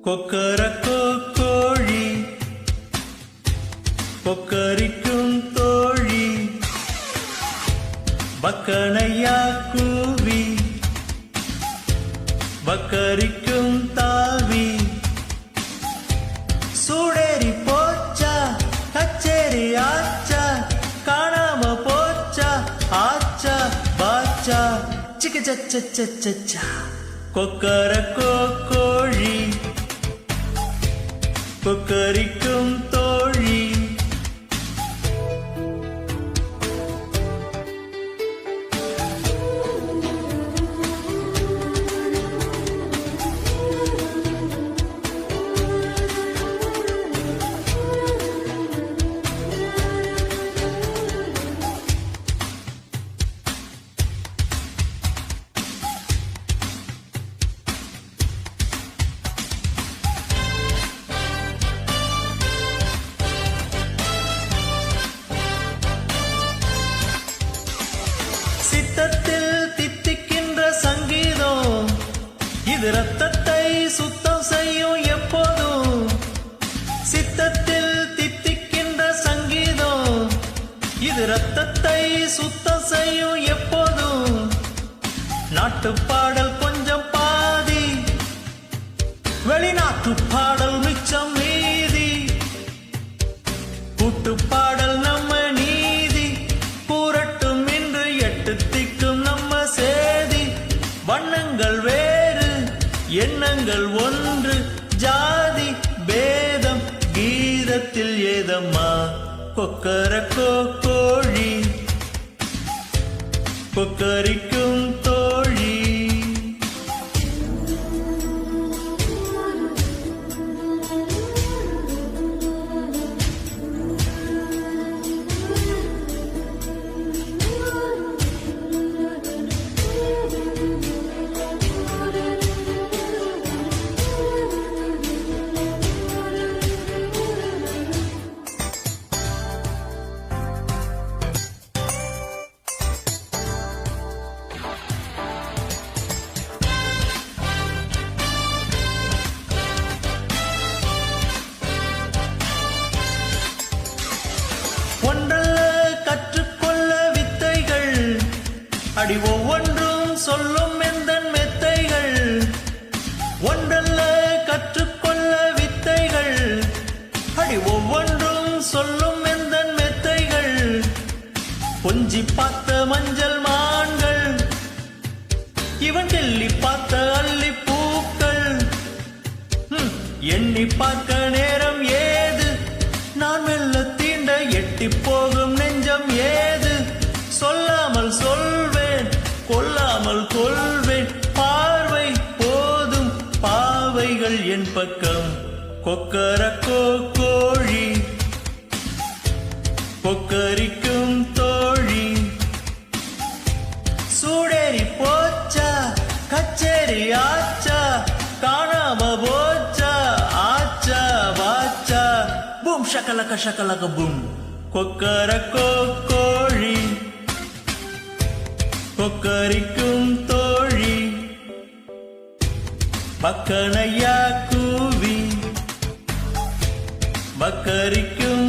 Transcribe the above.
கொக்கரக்கோ கோழி கொக்கரிக்கும் தோழி பக்கனையா கூவி பக்கரிக்கும் தாவி சூடேறி போச்சா கச்சேரி ஆச்சா காணாம போச்சா ஆச்சா பாச்சா சிக்க சச்சா கொக்கரக்கோ கோழி கொக்கரிக்கும் தோழி சித்தத்தில் தித்திக்கின்ற சங்கீதம் இது ரத்தத்தை சுத்தம் செய்யும் எப்போதும் சித்தத்தில் தித்திக்கின்ற சங்கீதம் இது ரத்தத்தை சுத்தம் செய்யும் எப்போதும் நாட்டு பாடல் கொஞ்சம் பாதி வெளிநாட்டு பாடல் மிச்சம் மீதி கூட்டு பாடல் நம்ம நீதி கூறட்டும் இன்று எட்டு திக்கும் நம்ம சேதி வண்ணங்கள் வேறு எண்ணங்கள் ஒன்று ஜாதி பேதம் கீதத்தில் ஏதம்மா கொக்கரக்கோ கோழி கொக்கரிக்கும் தோழி ஒன்றல்ல கற்றுக்கொள்ள வித்தைகள் அடி ஒவ்வொன்றும் சொல்லும் எந்தன் மெத்தைகள் ஒன்றல்ல கற்றுக்கொள்ள வித்தைகள் அடி ஒவ்வொன்றும் சொல்லும் எந்தன் மெத்தைகள் கொஞ்சி பார்த்த மஞ்சள் மான்கள் இவன் கிள்ளி பார்த்த அள்ளி பூக்கள் எண்ணி பார்க்க நேரம் ஏது நான் மெல்ல தீண்ட எட்டி போகும் நெஞ்சம் ஏது சொல்லாமல் சொல்வேன் கொல்லாமல் கொள்வேன் பார்வை போதும் பாவைகள் என் பக்கம் கொக்கரக்கோ கோழி கொக்கரிக்கும் தோழி சூடேறி போச்சா கச்சேரி ஆச்சா காணாம போச்சா ஆச்சா வாச்சா பூம் ஷக்கலக்க ஷக்கலக்க பூம் கொக்கரக்கோ கோழி கொக்கரிக்கும் தோழி பக்கனையா கூவி பக்கரிக்கும்